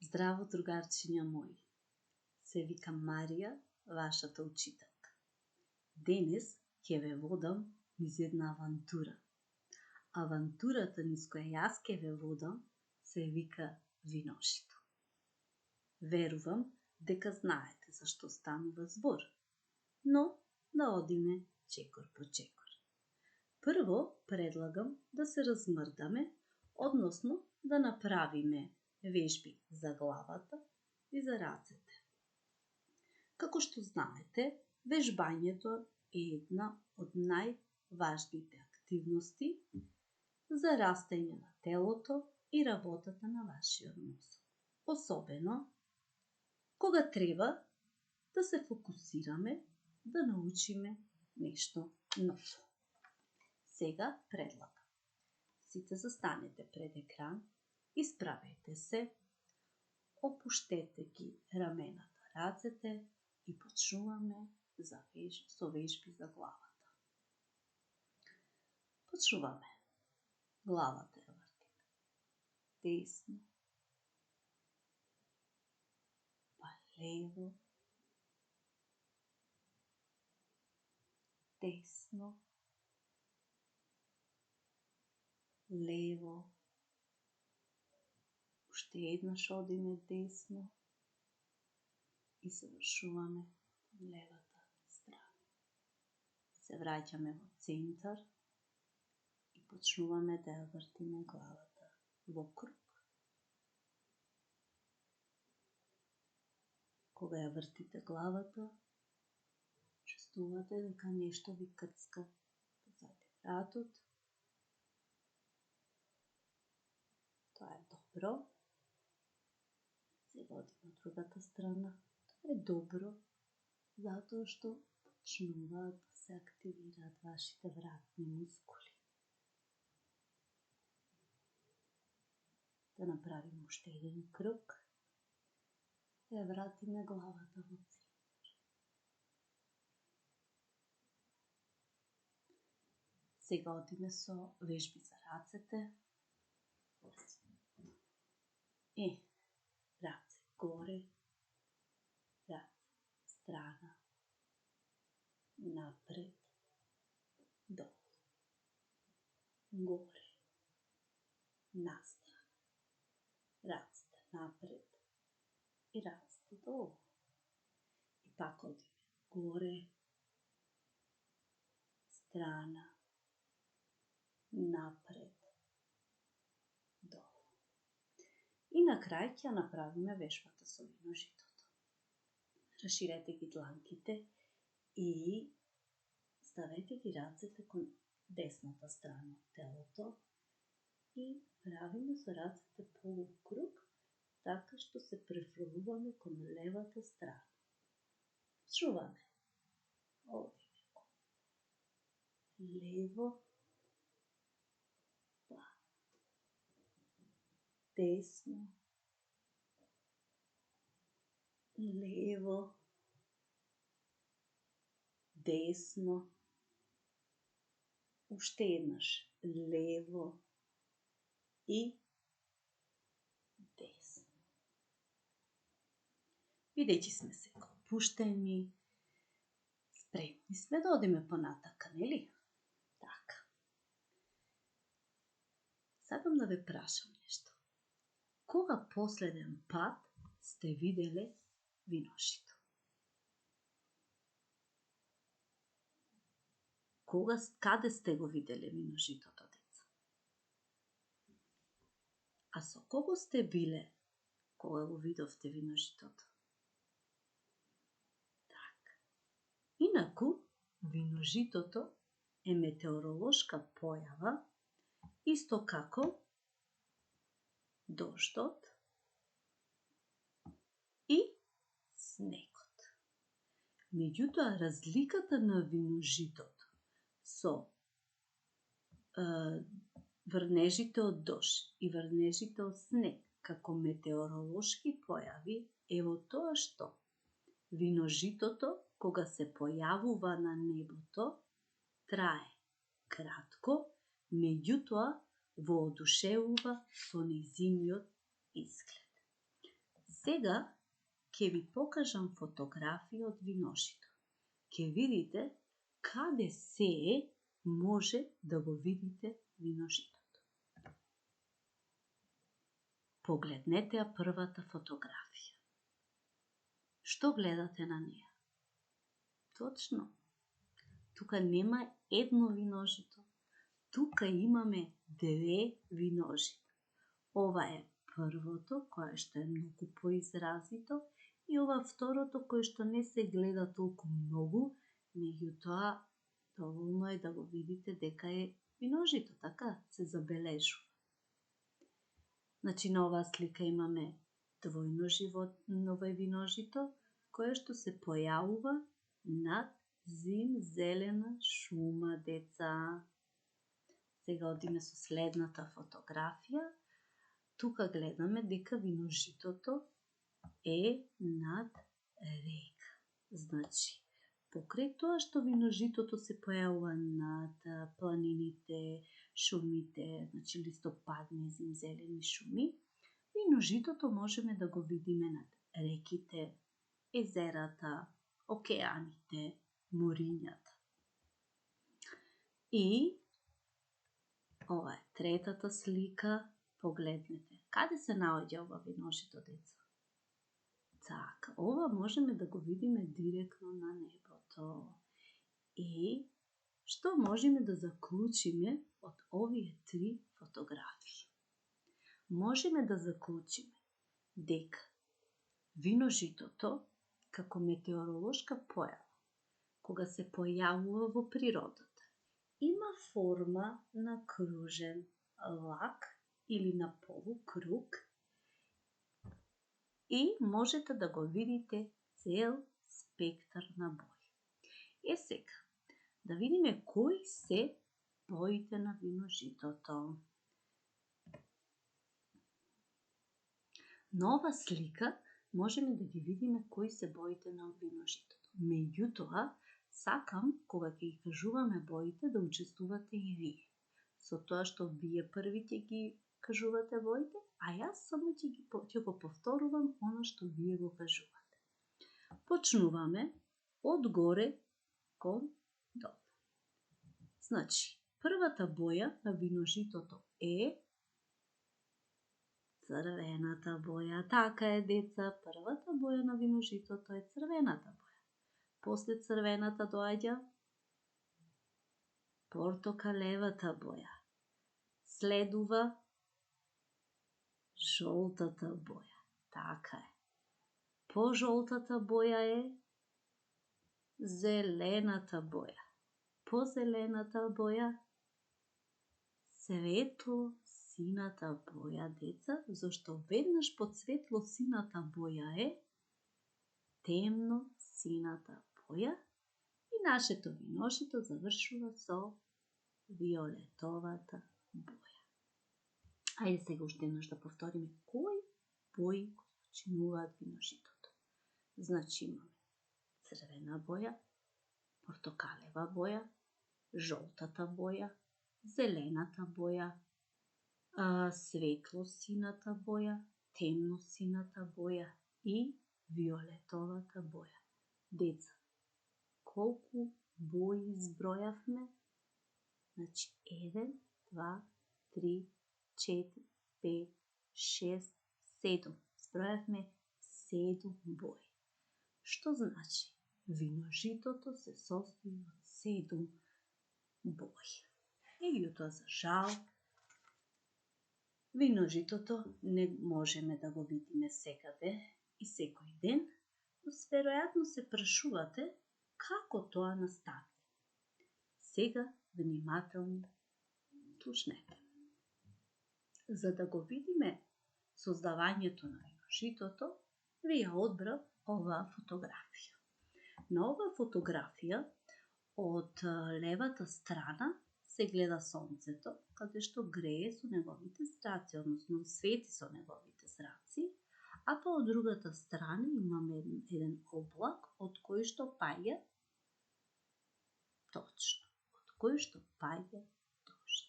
Здраво, другарчиња мои. Се викам Марија, вашата учителка. Денес ќе ве водам низ една авантура. Авантурата низ која јас ќе ве водам се вика Виношито. Верувам дека знаете за што станува збор, но да одиме чекор по чекор. Прво предлагам да се размрдаме, односно да направиме вежби за главата и за рацете. Како што знаете, вежбањето е една од најважните активности за растење на телото и работата на вашиот мозок. Особено кога треба да се фокусираме да научиме нешто ново. Сега предлагам. Сите застанете пред екран, исправете се, опуштете ги рамената, рацете и почнуваме со вежби за главата. Почнуваме. Главата ја вртиме десно, па лево, десно, лево, уште еднаш одиме десно и завршуваме левата страна. Се враќаме во центар и почнуваме да ја вртиме главата во круг. Кога ја вртите главата, чувствувате дека нешто ви кцка позади вратот. Тоа е добро. Сега одиме од другата страна. Тоа е добро, затоа што почнуваат да се активираат вашите вратни мускули. Да направиме уште еден круг. Да ја вратиме главата во центар. Сега одиме со вежби за рацете. Раце горе, раце страна, напред, долу, горе, настрана, рацете напред и рацете долу. И пак одиме горе, страна, напред, долу. И на крај ќе направиме вежбата со виножитото. Раширете ги дланките и ставете ги рацете кон десната страна од телото и правиме со рацете полукруг, така што се префрлуваме кон левата страна. Чуваме. Одиме лево, па десно, лево, десно, уште еднаш лево и десно. Бидејќи сме сега опуштени, спремни сме да одиме понатака, нели? Така. Сакам да ве прашам нешто. Кога последен пат сте виделе виношито? Каде сте го виделе виножитото, деца? А со кого сте биле кога го видовте виножитото? Така. Инаку, виножитото е метеоролошка појава, исто како дождот и снегот. Меѓутоа, разликата на виножитото со врнежите од дожд и врнежите од снег како метеоролошки појави е во тоа што виножитото, кога се појавува на небото, трае кратко, меѓутоа воодушевува со нејзиниот изглед. Сега ќе ви покажам фотографија од виножито. Ќе видите каде се може да го видите виножитото. Погледнете ја првата фотографија. Што гледате на неја? Точно. Тука нема едно виножито. Тука имаме две виножита. Ова е првото, кое што е многу поизразито, и ова второто, кое што не се гледа толку многу, меѓутоа доволно е да го видите дека е виножито, така се забележува. Значи на оваа слика имаме двојно животново виножито, кое што се појавува над зелена шума, деца. Сега одиме со следната фотографија. Тука гледаме дека виножитото е над река. Значи, покрај тоа што виножитото се појавува над планините, шумите, значи листопадни зелени шуми, виножитото можеме да го видиме над реките, езерата, океаните, морињата. И ова е третата слика. Погледнете, каде се наоѓа ова виножито, деца? Така, ова можеме да го видиме директно на небото. И што можеме да заклучиме од овие три фотографии? Можеме да заклучиме дека виножитото како метеоролошка појава, кога се појавува во природата, има форма на кружен лак или на полукруг и можете да го видите цел спектар на бои. Сега, да видиме кои се боите на виножитото. На ова слика можеме да ги видиме кои се боите на виножитото. Меѓутоа, сакам, кога ќе ги кажуваме боите, да учествувате и вие. Со тоа што вие први ќе ги кажувате боите, а јас само ќе го повторувам оно што вие го кажувате. Почнуваме од горе кон долу. Значи, првата боја на виножитото е црвената боја. Така е, деца, првата боја на виножитото е црвената боја. После црвената доаѓа портокалевата боја. Следува жолтата боја. Така е. По жолтата боја е зелената боја. По зелената боја светло сината боја, деца, зашто веднаш под светло сината боја е темно сината боја и нашето виножито завршува со виолетовата боја. Ајде сега уште еднаш да повториме кои бои го сочинуваат виножитото. Значи имаме црвена боја, портокалева боја, жолтата боја, зелената боја, светло сината боја, темно сината боја и виолетовата боја. Деца, колку бои избројавме? Значи 1, 2, 3, 4, 5, 6, 7. Збројавме 7 бои. Што значи? Виножитото се состои од 7 бои. Меѓутоа, за жал, виножитото не можеме да го видиме секаде и секој ден, но веројатно се прашувате како тоа настана. Сега внимателно слушнете. За да го видиме создавањето на виножитото, ви ја одбрав оваа фотографија. На оваа фотографија од левата страна се гледа сонцето, каде што грее со неговите зраци, односно свети со неговите зраци, а па од другата страна имаме еден облак од кој што паѓа точно, од кој што паѓа дожд.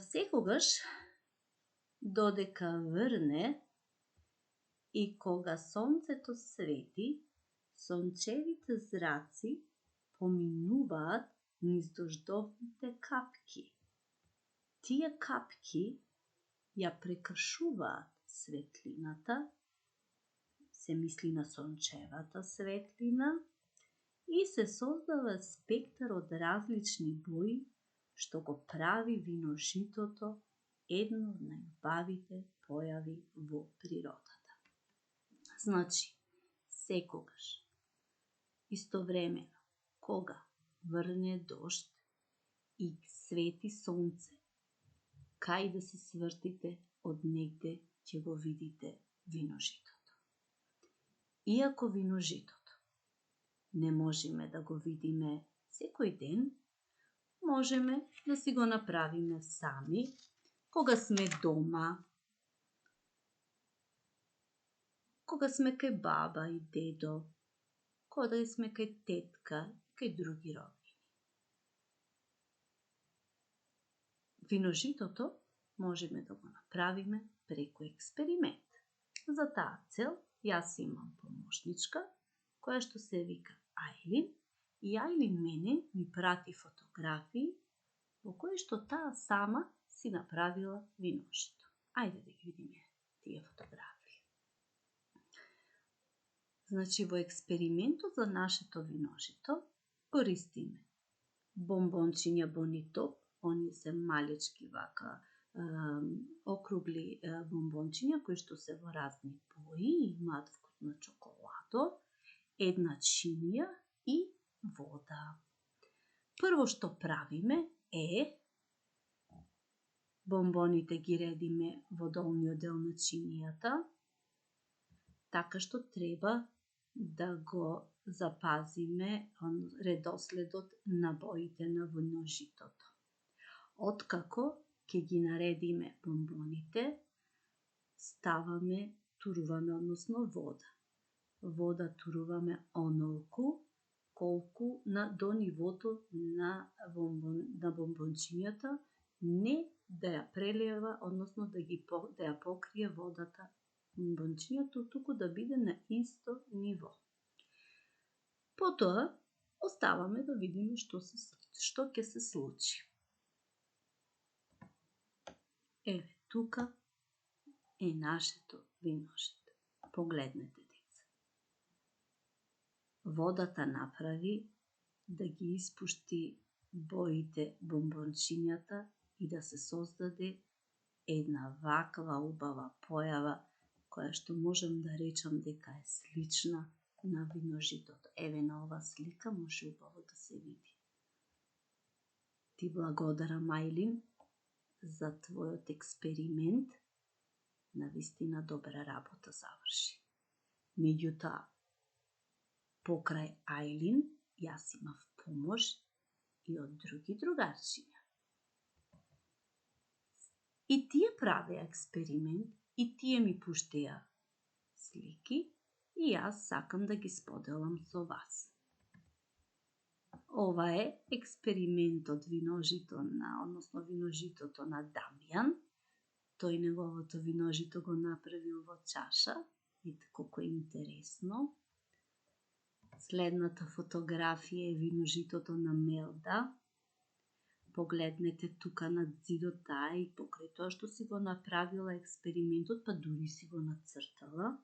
Секогаш додека врне, И кога сонцето свети, сончевите зраци поминуваат низ дождовните капки. Тие капки ја прекршуваат светлината, се мисли на сончевата светлина, и се создава спектар од различни бои, што го прави виножитото едно од најубавите појави во природата. Значи, секогаш, истовремено, кога врне дожд и свети сонце, кај да се свртите од негде ќе го видите виножитото. Иако виножитото не можеме да го видиме секој ден, можеме да си го направиме сами, кога сме дома, кога сме кај баба и дедо, кога сме кај тетка и кај други роднини. Виножитото можеме да го направиме преку експеримент. За таа цел јас имам помошничка која што се вика Ајлин, и Ајлин мене ми прати фотографии во кои што таа сама си направила виножито. Ајде да ги видиме тие фотографии. Значи, во експериментот за нашето виножито користиме бомбончиња Бонитоп, оние се малечки вака округли бомбончиња кои што се во разни бои и имаат вкус на чоколадо, една чинија и вода. Прво што правиме е бомбоните ги редиме во долниот дел на чинијата, така што треба да го запазиме редоследот на боите на виножитото. Откако ќе ги наредиме бомбоните, туруваме, односно вода. Вода туруваме онолку колку до нивото на бомбончињата, не да ја прелива, односно да ја покрие водата бомбончињата, туку да биде на исто ниво. Потоа оставаме да видиме што ќе се случи. Еве, тука е нашето виножито. Погледнете, деца. Водата направи да ги испушти боите бомбончињата и да се создаде една ваква убава појава, која што можам да речам дека е слична на виножитото. Еве, на ова слика може убаво да се види. Ти благодарам, Ајлин, за твојот експеримент. Навистина добра работа заврши. Меѓутоа, покрај Ајлин, јас имав помош и од други другарчиња. И тие правеа експеримент, и тие ми пуштеа слики, и јас сакам да ги споделам со вас. Ова е експериментот виножито односно виножитото на Дамјан. Тој неговото виножито го направил во чаша. Видите колку е интересно. Следната фотографија е виножитото на Мелда. Погледнете тука на зидот таа и покрај тоа што си го направила експериментот, па дури си го нацртала.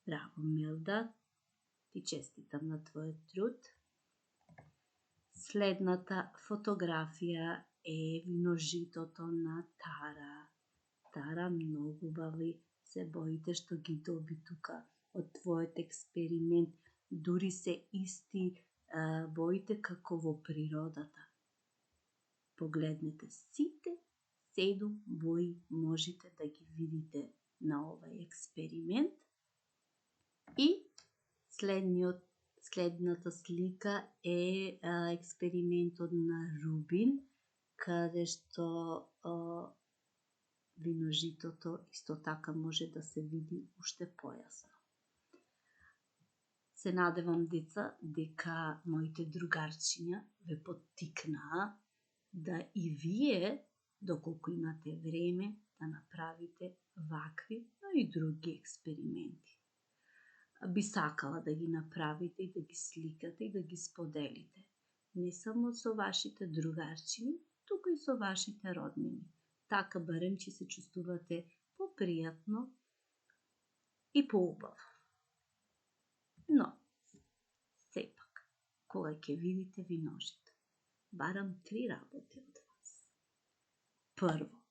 Браво, Мелда. Ти честитам на твојот труд. Следната фотографија е виножитото на Тара. Тара, многу убави се боите што ги доби тука од твојот експеримент. Дури се исти боите како во природата. Погледнете, сите 7 бои можете да ги видите на овај експеримент. И следната слика е експериментот на Рубин, каде што виножитото исто така може да се види уште појасно. Се надевам, деца, дека моите другарчиња ве поттикнаа да и вие доколку имате време да направите вакви, но и други експерименти. Би сакала да ги направите и да ги сликате и да ги споделите. Не само со вашите другарчини, туку и со вашите роднини. Така барем ќе се чувствувате попријатно и поубаво. Но, сепак, кога ќе видите виножито, барам 3 работи од вас. Прво,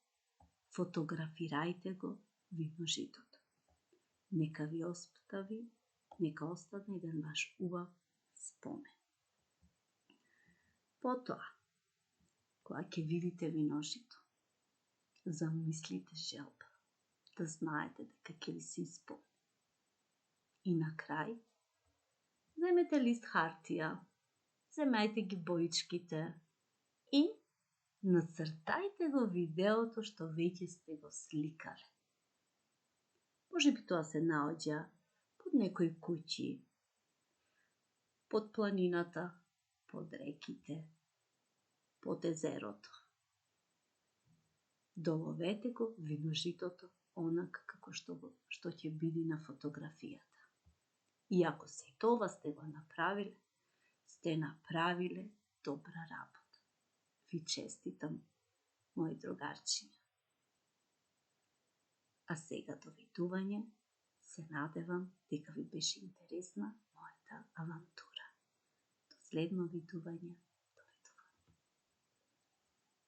фотографирајте го виножитото. Нека ви остане еден ваш убав спомен. Потоа, кога ќе видите виножито, замислите желба, да знаете дека ќе ви се исполни. И на крај, земете лист хартија, земајте ги боичките и нацртајте го видеото што веќе сте го сликале. Може би тоа се наоѓа под некои куќи, под планината, под реките, под езерото. Доловете го виножитото онака како што ќе биде на фотографијата. И ако се тоа сте го направиле, сте направиле добра работа. Ви честитам, мои другарчиња. А сега довидување, се надевам дека ви беше интересна мојата авантура. До следно видување.